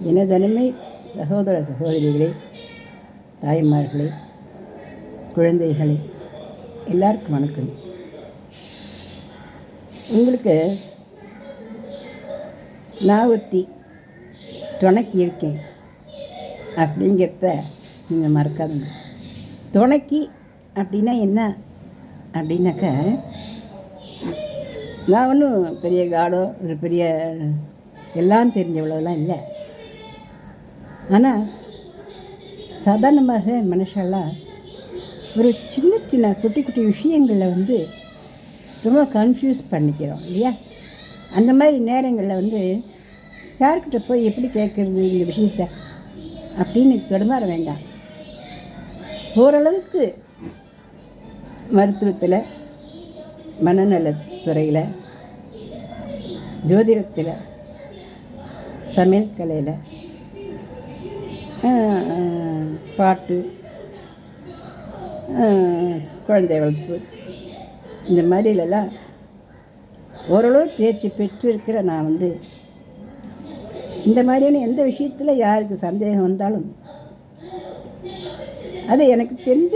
எனதனிமை சகோதர சகோதரிகளே, தாய்மார்களே, குழந்தைகளே, எல்லாருக்கும் வணக்கம். உங்களுக்கு நான் ஒருத்தி துணைக்கு இருக்கேன் அப்படிங்கிறத நீங்கள் மறக்காதுங்க. துணைக்கு அப்படின்னா என்ன அப்படின்னாக்கா, நான் ஒன்றும் பெரிய காடோ ஒரு பெரிய எல்லாம் தெரிஞ்சவளெல்லாம் இல்லை. ஆனால் சாதாரணமாக மனுஷெல்லாம் ஒரு சின்ன சின்ன குட்டி குட்டி விஷயங்களில் ரொம்ப கன்ஃபியூஸ் பண்ணிக்கிறோம் இல்லையா? அந்த மாதிரி நேரங்களில் யார்கிட்ட போய் எப்படி கேட்குறது இந்த விஷயத்தை அப்படின்னு தொடமாற வேண்டாம். ஓரளவுக்கு மருத்துவத்தில், மனநலத்துறையில், ஜோதிடத்தில், சமையல் கலையில், பாட்டு, குழந்தை வளர்ப்பு, இந்த மாதிரிலெல்லாம் ஓரளவு தேர்ச்சி பெற்றிருக்கிற நான் இந்த மாதிரியான எந்த விஷயத்தில் யாருக்கு சந்தேகம் வந்தாலும் அதை எனக்கு தெரிஞ்ச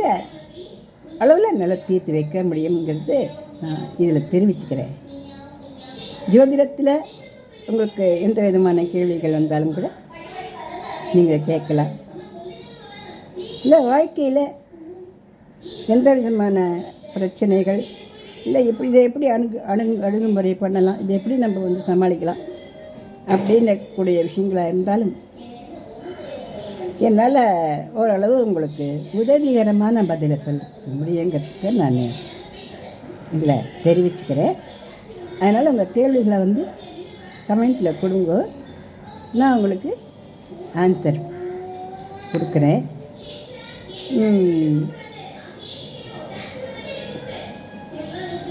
அளவில் நல்லா தீர்த்து வைக்க முடியுங்கிறது நான் இதில் தெரிவிச்சுக்கிறேன். ஜோதிடத்தில் உங்களுக்கு எந்த விதமான கேள்விகள் வந்தாலும் கூட நீங்கள் கேட்கலாம். இல்லை வாழ்க்கையில் எந்த விதமான பிரச்சனைகள், இல்லை இதை எப்படி அணுகுமுறை பண்ணலாம், இதை எப்படி நம்ம சமாளிக்கலாம் அப்படின்னக்கூடிய விஷயங்களாக இருந்தாலும் என்னால் ஓரளவு உங்களுக்கு உதவிகரமான பதிலை சொல்ல முடியுங்கிறத நான் இதில் தெரிவிச்சுக்கிறேன். அதனால் உங்கள் கேள்விகளை கமெண்ட்டில் கொடுங்க, நான் உங்களுக்கு ஆன்சர் கொடுக்குறேன்.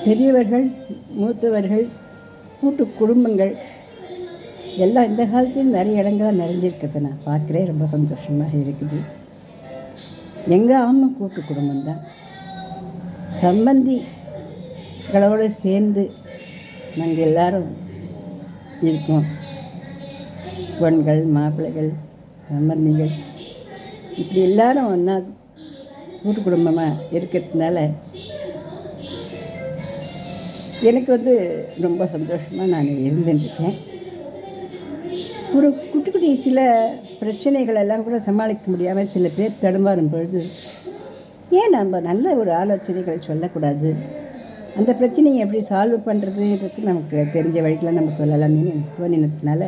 பெரியவர்கள், மூத்தவர்கள், கூட்டு குடும்பங்கள் எல்லாம் இந்த காலத்தில் நிறைய இடங்களாக நிறைஞ்சிருக்கிறத நான் பார்க்குறேன். ரொம்ப சந்தோஷமாக இருக்குது. எங்கள் ஆமாம் கூட்டு குடும்பம்தான். சம்பந்திகளோடு சேர்ந்து நாங்கள் எல்லோரும் இருக்கோம். பெண்கள், மாப்பிள்ளைகள், சம்பந்திகள், இப்படி எல்லாரும் ஒன்றா கூட்டு குடும்பமாக இருக்கிறதுனால எனக்கு ரொம்ப சந்தோஷமாக நான் இருந்துட்டுருக்கேன். ஒரு குட்டி குட்டி சில பிரச்சனைகள் எல்லாம் கூட சமாளிக்க முடியாமல் சில பேர் தடுமாறும் பொழுது ஏன் நம்ம நல்ல ஒரு ஆலோசனைகள் சொல்லக்கூடாது, அந்த பிரச்சனையை எப்படி சால்வ் பண்ணுறதுன்றதுக்கு நமக்கு தெரிஞ்ச வழிக்கெலாம் நம்ம சொல்லலாமே எனக்கு தோணினதுனால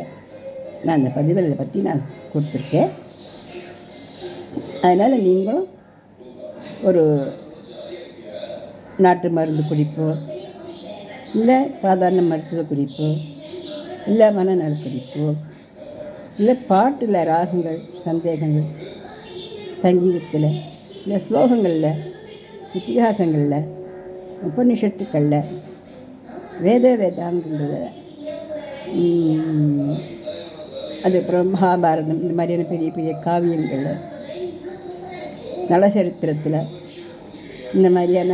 நான் அந்த பதிவுகளை பற்றி நான் கொடுத்துருக்கேன். அதனால் நீங்களும் ஒரு நாட்டு மருந்து குறிப்போ, இல்லை சாதாரண மருத்துவ குறிப்போ, இல்லை மனநல குறிப்போ, இல்லை பாட்டில் ராகங்கள், சந்தேகங்கள், சங்கீதத்தில், இல்லை ஸ்லோகங்களில், இத்திகாசங்களில், உபநிஷத்துக்களில், வேதாங்கங்களில், அதுக்கப்புறம் மகாபாரதம், இந்த மாதிரியான பெரிய பெரிய காவியங்களில், நலச்சரித்திரத்தில், இந்த மாதிரியான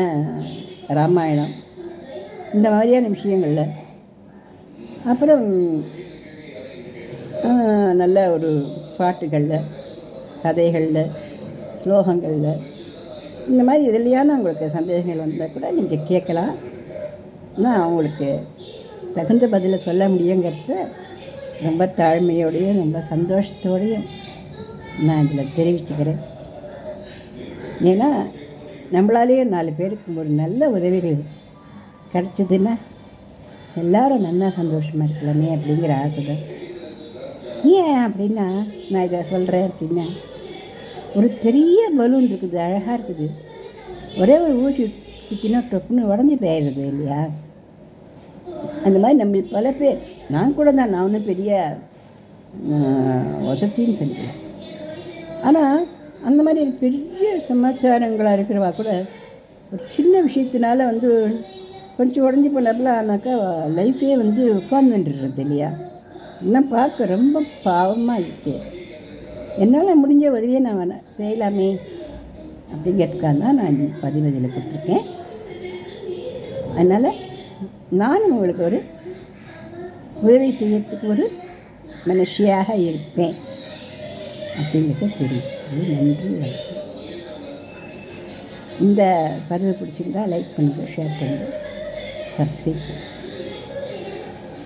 ராமாயணம், இந்த மாதிரியான விஷயங்களில், அப்புறம் நல்ல ஒரு பாட்டுகளில், கதைகளில், ஸ்லோகங்களில், இந்த மாதிரி எதுலையான உங்களுக்கு சந்தேகங்கள் வந்தால் கூட நீங்கள் கேட்கலாம். நான் அவங்களுக்கு தகுந்த பதிலை சொல்ல முடியுங்கிறத ரொம்ப தாழ்மையோடையும் ரொம்ப சந்தோஷத்தோடையும் நான் இதில் தெரிவிச்சுக்கிறேன். ஏன்னா நம்மளாலேயே 4 பேருக்கு ஒரு நல்ல உதவிகள் கிடச்சிதுன்னா எல்லோரும் நல்லா சந்தோஷமாக இருக்கலாமே அப்படிங்கிற ஆசை தான். ஏன் அப்படின்னா, நான் இதை சொல்கிறேன் அப்படின்னா, ஒரு பெரிய பலூன் இருக்குது, அழகாக இருக்குது, ஒரே ஒரு ஊசி குத்தினா டொப்புன்னு உடஞ்சி போயிடுறது இல்லையா? அந்த மாதிரி நம்ம பல பேர், நான் கூட தான், நான் ஒன்றும் பெரிய வசதின்னு சொல்லிக்கிறேன். ஆனால் அந்த மாதிரி பெரிய சமாச்சாரங்களாக இருக்கிறவா கூட ஒரு சின்ன விஷயத்தினால கொஞ்சம் உடஞ்சி போனப்பல ஆனாக்கா லைஃபே உட்காந்துன்றது இல்லையா? இன்னும் பார்க்க ரொம்ப பாவமாக இருக்கு. என்னால் முடிஞ்ச உதவியை நான் செய்யலாமே அப்படிங்கிறதுக்காக தான் நான் பதிவதில் கொடுத்துருக்கேன். அதனால் நானும் உங்களுக்கு ஒரு உதவி செய்யறதுக்கு ஒரு மனுஷியாக இருப்பேன். அப்படிங்கிறத தெரிவிச்சுக்கிறது. நன்றி, வணக்கம். இந்த பதிவு பிடிச்சிருந்தா லைக் பண்ணுங்கள், ஷேர் பண்ணுங்கள், சப்ஸ்கிரைப் பண்ணுங்கள்.